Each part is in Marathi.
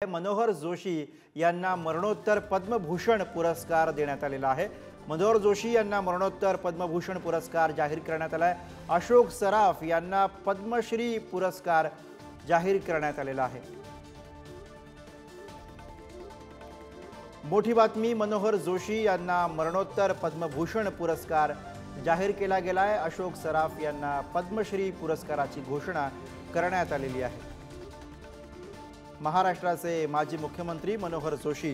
मनोहर जोशी यांना मरणोत्तर पद्मभूषण पुरस्कार देण्यात आलेला आहे। मनोहर जोशी यांना मरणोत्तर पद्मभूषण पुरस्कार जाहीर करण्यात आला आहे। अशोक सराफ यांना पद्मश्री पुरस्कार जाहीर करण्यात आलेला आहे। मोठी बातमी, मनोहर जोशी यांना मरणोत्तर पद्मभूषण पुरस्कार जाहीर केला गेला आहे। अशोक सराफ यांना पद्मश्री पुरस्काराची घोषणा करण्यात आलेली आहे। महाराष्ट्राचे माजी मुख्यमंत्री मनोहर जोशी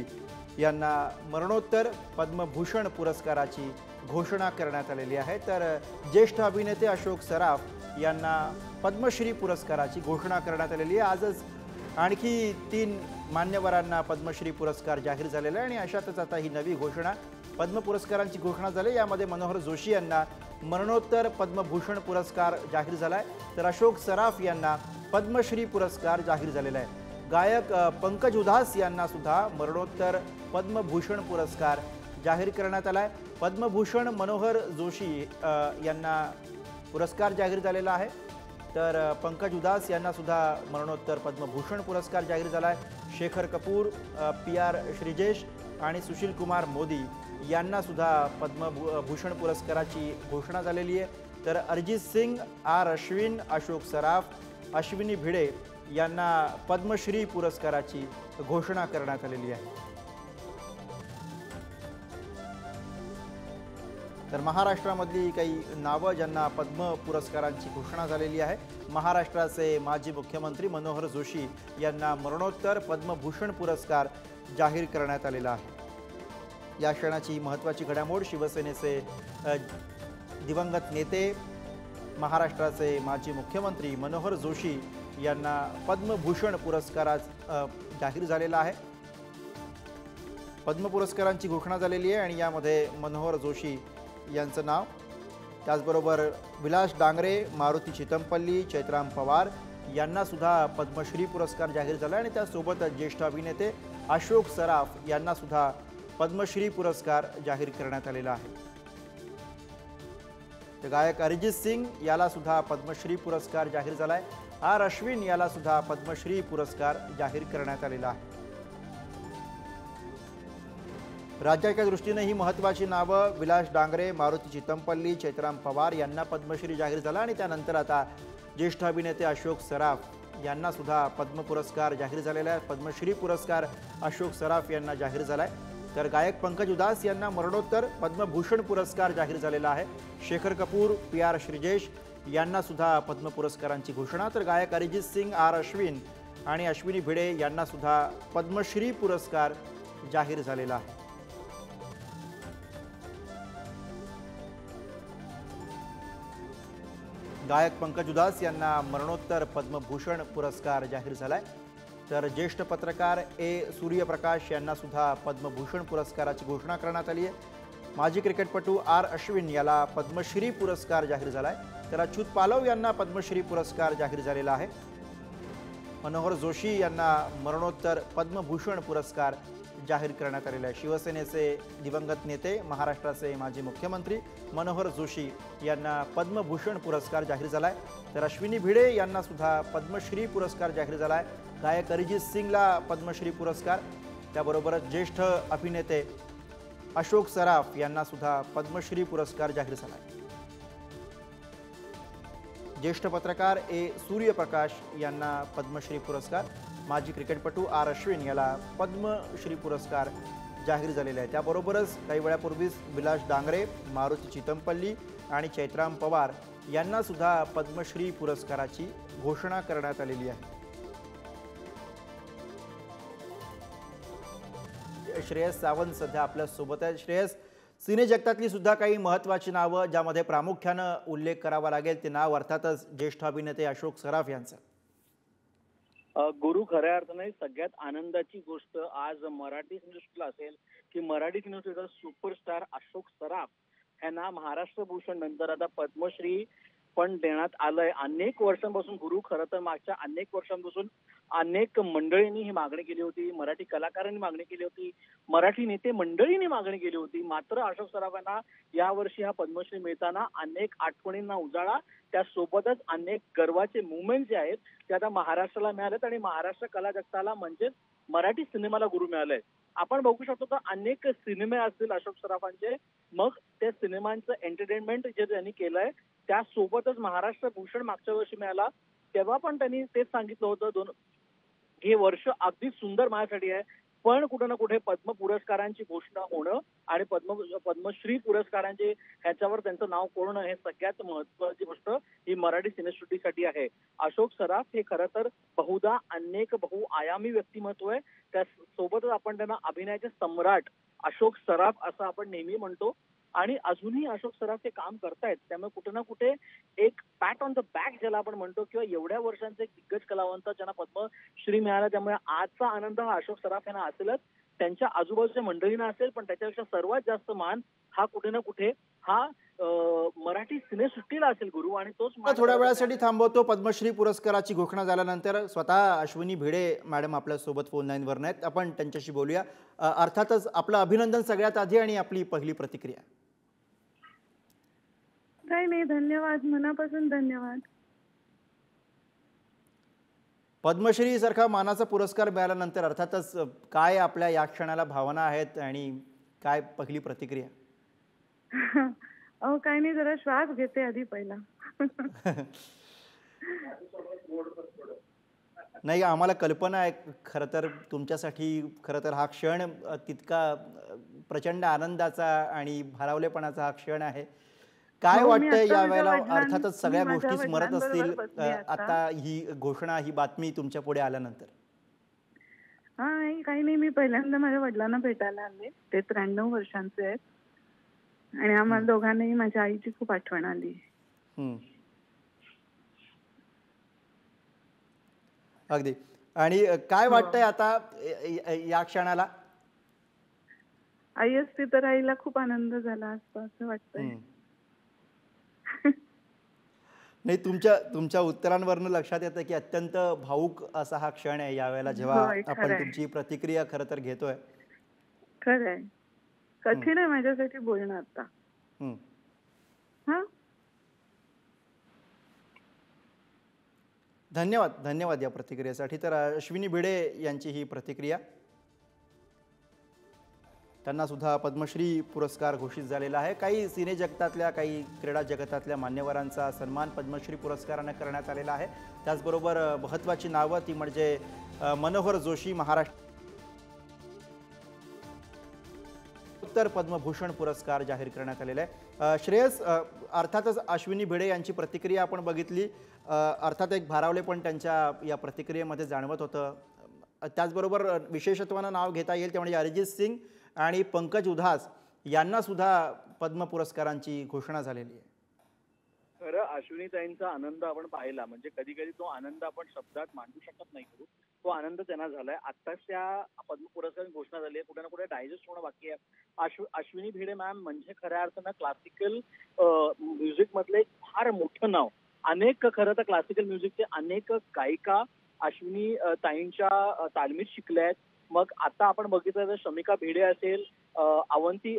यांना मरणोत्तर पद्मभूषण पुरस्काराची घोषणा करण्यात आलेली आहे। तर ज्येष्ठ अभिनेते अशोक सराफ यांना पद्मश्री पुरस्काराची घोषणा करण्यात आलेली आहे। आजच आणखी 3 मान्यवरांना पद्मश्री पुरस्कार जाहीर झालेला आहे आणि अशातच आता ही नवी घोषणा पद्म पुरस्कारांची घोषणा झाली। यामध्ये मनोहर जोशी यांना मरणोत्तर पद्मभूषण पुरस्कार जाहीर झाला आहे, तर अशोक सराफ यांना पद्मश्री पुरस्कार जाहीर झालेला आहे। गायक पंकज उधास यांना सुद्धा मरणोत्तर पद्मभूषण पुरस्कार जाहीर करण्यात आला आहे। पद्मभूषण मनोहर जोशी यांना पुरस्कार जाहीर झालेला आहे, तर पंकज उधास यांना सुद्धा मरणोत्तर पद्मभूषण पुरस्कार जाहीर झाला आहे। शेखर कपूर, PR श्रीजेश आणि सुशील कुमार मोदी यांना सुद्धा पद्मभूषण पुरस्काराची घोषणा झालेली आहे। तर अरिजित सिंग, R अश्विन, अशोक सराफ, अश्विनी भिडे यांना पद्मश्री पुरस्काराची घोषणा करण्यात आलेली आहे। तर महाराष्ट्रामधली काही नावं ज्यांना पद्म पुरस्कारांची घोषणा झालेली आहे। महाराष्ट्राचे माजी मुख्यमंत्री मनोहर जोशी यांना मरणोत्तर पद्मभूषण पुरस्कार जाहीर करण्यात आलेला आहे। या क्षणाची महत्त्वाची घडामोड, शिवसेनेचे दिवंगत नेते महाराष्ट्राचे माजी मुख्यमंत्री मनोहर जोशी यांना पद्मभूषण पुरस्कार जाहीर झालेला आहे। पद्म पुरस्कारांची घोषणा झालेली आहे आणि यामध्ये मनोहर जोशी यांचं नाव, त्याचबरोबर विलास डांगरे, मारुती चितमपल्ली, चैत्राम पवार यांना सुद्धा पद्मश्री पुरस्कार जाहीर झाला आणि त्यासोबतच ज्येष्ठ अभिनेते अशोक सराफ यांना सुद्धा पद्मश्री पुरस्कार जाहीर करण्यात आलेला आहे। तर गायक अरिजित सिंग याला सुद्धा पद्मश्री पुरस्कार जाहीर झाला आहे। R अश्विन याला सुद्धा पद्मश्री पुरस्कार जाहीर करण्यात आलेला आहे। राज्याच्या दृष्टीने ही महत्त्वाची नावं, विलास डांगरे, मारुती चितमपल्ली, चैत्राम पवार यांना पद्मश्री जाहीर झाला आणि त्यानंतर आता ज्येष्ठ अभिनेते अशोक सराफ यांना सुद्धा पद्म पुरस्कार जाहीर झालेला आहे। पद्मश्री पुरस्कार अशोक सराफ यांना जाहीर झाला आहे। तर गायक पंकज उधास यांना मरणोत्तर पद्मभूषण पुरस्कार जाहीर झालेला आहे। शेखर कपूर, PR श्रीजेश यांना सुद्धा पद्म पुरस्कारांची घोषणा। तर गायक अरिजित सिंग, R अश्विन आणि अश्विनी भिडे यांना सुद्धा पद्मश्री पुरस्कार जाहीर झालेला आहे। गायक पंकज उधास यांना मरणोत्तर पद्मभूषण पुरस्कार जाहीर झालाय। तर ज्येष्ठ पत्रकार सूर्यप्रकाश यांना सुद्धा पद्मभूषण पुरस्काराची घोषणा करण्यात आली आहे। माजी क्रिकेटपटू R अश्विन याला पद्मश्री पुरस्कार जाहीर झालाय, तर अच्युत पालव यांना पद्मश्री पुरस्कार जाहीर झालेला आहे। मनोहर जोशी यांना मरणोत्तर पद्मभूषण पुरस्कार जाहीर करण्यात आलेला आहे। शिवसेनेचे दिवंगत नेते महाराष्ट्राचे माजी मुख्यमंत्री मनोहर जोशी यांना पद्मभूषण पुरस्कार जाहीर झालाय, तर अश्विनी भिडे यांना सुद्धा पद्मश्री पुरस्कार जाहीर झालाय। गायक अरिजित सिंगला पद्मश्री पुरस्कार, त्याबरोबरच ज्येष्ठ अभिनेते अशोक सराफ यांना सुद्धा पद्मश्री पुरस्कार जाहीर झाला आहे। ज्येष्ठ पत्रकार सूर्यप्रकाश यांना पद्मश्री पुरस्कार, माजी क्रिकेटपटू R अश्विन याला पद्मश्री पुरस्कार जाहीर झालेला आहे। त्याबरोबरच काही वेळापूर्वीच विलास डांगरे, मारुती चितमपल्ली आणि चैत्राम पवार यांना सुद्धा पद्मश्री पुरस्काराची घोषणा करण्यात आलेली आहे। श्रेयस सावंत सध्या आपल्या सोबत आहे। श्रेयस, सिने जगतातली सुद्धा काही महत्त्वाची नावं ज्यामध्ये प्रामुख्याने उल्लेख करावा लागेल ते नाव अर्थातच ज्येष्ठ अभिनेते अशोक सराफ यांचं। गुरु, खऱ्या अर्थाने सगळ्यात आनंदाची गोष्ट आज मराठी सिनेसृष्टीला असेल की मराठी सिनेसृष्टीचा सुपरस्टार अशोक सराफ यांना महाराष्ट्र भूषण नंतर आता पद्मश्री पण देण्यात आलंय। अनेक वर्षांपासून गुरु खरं तर मागच्या अनेक वर्षांपासून अनेक मंडळींनी ही मागणी केली होती, मराठी कलाकारांनी मागणी केली होती, मराठी नेते मंडळींनी मागणी केली होती. मात्र अशोक सराफ यांना यावर्षी हा पद्मश्री मिळताना अनेक आठवणींना उजाळा, त्यासोबतच अनेक गर्वाचे मुवमेंट जे आहेत ते आता महाराष्ट्राला मिळालेत आणि महाराष्ट्र कला जगताला म्हणजेच मराठी सिनेमाला गुरु मिळालंय. आपण बघू शकतो तर अनेक सिनेमे असतील अशोक सराफांचे, मग त्या सिनेमांचं एंटरटेनमेंट जे त्यांनी केलंय त्यासोबतच महाराष्ट्र भूषण मागच्या वर्षी मिळाला, तेव्हा पण त्यांनी तेच सांगितलं होतं हे वर्ष अगदी सुंदर माझ्यासाठी आहे, पण कुठे ना कुठे पद्म पुरस्कारांची घोषणा होणं आणि पद्मश्री पुरस्कारांचे ह्याच्यावर त्यांचं नाव कोरणं हे सगळ्यात महत्वाची गोष्ट ही मराठी सिनेसृष्टीसाठी आहे. अशोक सराफ हे खरं तर बहुधा अनेक बहुआयामी व्यक्तिमत्व आहे. त्यासोबतच आपण त्यांना अभिनयाचे सम्राट अशोक सराफ असं आपण नेहमी म्हणतो आणि अजूनही अशोक सराफ हे काम करतायत. त्यामुळे कुठे ना कुठे एक पॅट ऑन द बॅक ज्याला आपण म्हणतो किंवा एवढ्या वर्षांचे दिग्गज कलावंत ज्यांना पद्मश्री मिळाला, त्यामुळे आजचा आनंद हा अशोक सराफ यांना असेलच, त्यांच्या आजूबाजूच्या मंडळींना असेल, पण त्याच्यापेक्षा सर्वात जास्त मान हा कुठे ना कुठे हा मराठी सिनेसृष्टीला असेल गुरु, आणि तोच थोड्या वेळासाठी थांबवतो. पद्मश्री पुरस्काराची घोषणा झाल्यानंतर स्वतः अश्विनी भिडे मॅडम आपल्या सोबत फोन लाईनवर नाहीत, आपण त्यांच्याशी बोलूया. अर्थातच आपलं अभिनंदन सगळ्यात आधी आणि आपली पहिली प्रतिक्रिया. काही नाही, धन्यवाद, मनापासून धन्यवाद. पद्मश्री सारखा मानाचा पुरस्कार मिळाल्यानंतर अर्थातच काय आपल्या या क्षणाला भावना आहेत आणि काय पहिली प्रतिक्रिया? अहो काही नाही, जरा श्वास घेते आधी पहिला. नाही, आम्हाला कल्पना आहे खरं तर तुमच्यासाठी. खरं तर हा क्षण तितका प्रचंड आनंदाचा आणि भारावलेपणाचा हा क्षण आहे. काय वाटतंय यावेळेला? अर्थातच सगळ्या गोष्टी स्मरत असतील आता ही घोषणा, ही बातमी तुमच्या पुढे आल्यानंतर. हा काही नाही, मी पहिल्यांदा माझ्या वडिलांना भेटायला आले. ते 93 वर्षांचे आहेत आणि आम्हाला दोघांनाही माझ्या आईची खूप आठवण आली. अगदी. आणि काय वाटतंय आता या क्षणाला? आई असती तर आईला खूप आनंद झाला असता असं वाटतंय. नाही, तुमच्या उत्तरांवरनं लक्षात येतं की अत्यंत भावुक असा हा क्षण आहे यावेळेला, जेव्हा आपण तुमची प्रतिक्रिया खरं तर घेतोय. खरं आहे, कठीण आहे माझ्यासाठी बोलणं आता. धन्यवाद या प्रतिक्रियेसाठी. तर अश्विनी भिडे यांची ही प्रतिक्रिया. त्यांना सुद्धा पद्मश्री पुरस्कार घोषित झालेला आहे. काही सिने जगतातल्या, काही क्रीडा जगतातल्या मान्यवरांचा सन्मान पद्मश्री पुरस्काराने करण्यात आलेला आहे. त्याचबरोबर महत्त्वाची नावं ती म्हणजे मनोहर जोशी महाराष्ट्र उत्तर पद्मभूषण पुरस्कार जाहीर करण्यात आलेला आहे. श्रेयस, अर्थातच अश्विनी भिडे यांची प्रतिक्रिया आपण बघितली. अर्थात एक भारावलेपण त्यांच्या या प्रतिक्रियेमध्ये जाणवत होतं. त्याचबरोबर विशेषत्वानं नाव घेता येईल ते म्हणजे अरिजित सिंग आणि पंकज उधास यांना सुद्धा पद्म पुरस्कारांची घोषणा झालेली आहे. खरं अश्विनीताईंचा आनंद आपण पाहिला, म्हणजे कधी कधी तो आनंद आपण शब्दात मांडू शकत नाही. तो आनंद त्यांना झालाय. आत्ताच त्या पद्म पुरस्कार घोषणा झाली आहे, कुठे ना कुठे डायजेस्ट होणं बाकी आहे. अश्विनी भिडे मॅम म्हणजे खऱ्या अर्थानं क्लासिकल म्युझिक मधलं एक फार मोठं नाव. अनेक खरं तर क्लासिकल म्युझिकचे अनेक गायिका अश्विनी ताईंच्या तालमीत शिकल्या आहेत. मग आता आपण बघितलं तर शमिका भिडे असेल, अवंती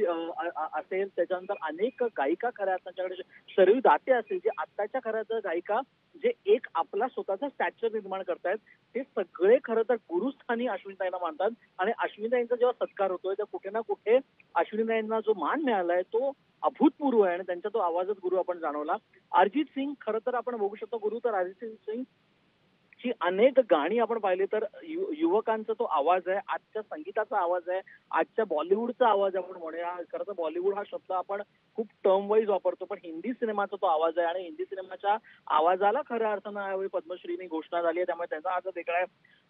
असेल, त्याच्यानंतर अनेक गायिका खऱ्या त्यांच्याकडे, शरयू दाते असेल, जे आत्ताच्या खऱ्या गायिका जे एक आपला स्वतःचा स्टॅचर निर्माण करतायत, ते सगळे खरं तर गुरुस्थानी अश्विनीताईंना मानतात. आणि अश्विनीताईंचा जेव्हा सत्कार होतोय तर कुठे ना कुठे अश्विनीताईंना जो मान मिळालाय तो अभूतपूर्व आहे आणि त्यांचा तो आवाजच गुरु आपण जाणवला. अरिजित सिंग खरं तर आपण बघू शकतो गुरु, तर अरिजित सिंग ची अनेक गाणी आपण पाहिली तर युवकांचा तो आवाज आहे, आजच्या संगीताचा आवाज आहे, आजच्या बॉलिवूडचा आवाज आपण म्हणूया. खरं तर बॉलिवूड हा शब्द आपण खूप टर्म वाईज वापरतो, पण हिंदी सिनेमाचा तो आवाज आहे आणि हिंदी सिनेमाच्या आवाजाला खऱ्या अर्थानं यावेळी पद्मश्रीनी घोषणा झाली आहे, त्यामुळे त्यांचा आज वेगळा आहे.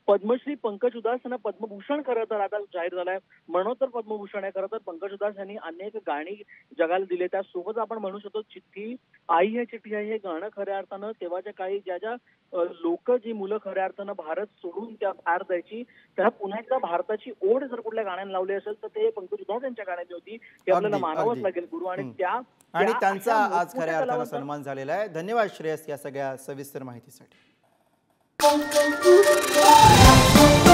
पद्मश्री पंकज उधास यांना पद्मभूषण खरं तर आता जाहीर झालाय. मरणोत्तर पद्मभूषण आहे. खरं तर पंकज उधास यांनी अनेक गाणी जगाला दिले. त्यासोबत आपण म्हणू शकतो चिठ्ठी आई है चिठ्ठी आई हे गाणं खऱ्या अर्थानं तेव्हाच्या काही ज्या लोक जी मुलं खऱ्या अर्थानं भारत सोडून त्या बाहेर जायची, त्या पुन्हा एकदा भारताची ओढ जर कुठल्या गाण्याने लावली असेल तर ते पंकज उधास यांच्या गाण्याची होती. ते आपल्याला मानावंच लागेल गुरु. आणि त्यांचा आज खऱ्या अर्थानं सन्मान झालेला आहे. धन्यवाद श्रेयस या सगळ्या सविस्तर माहितीसाठी. Thank you.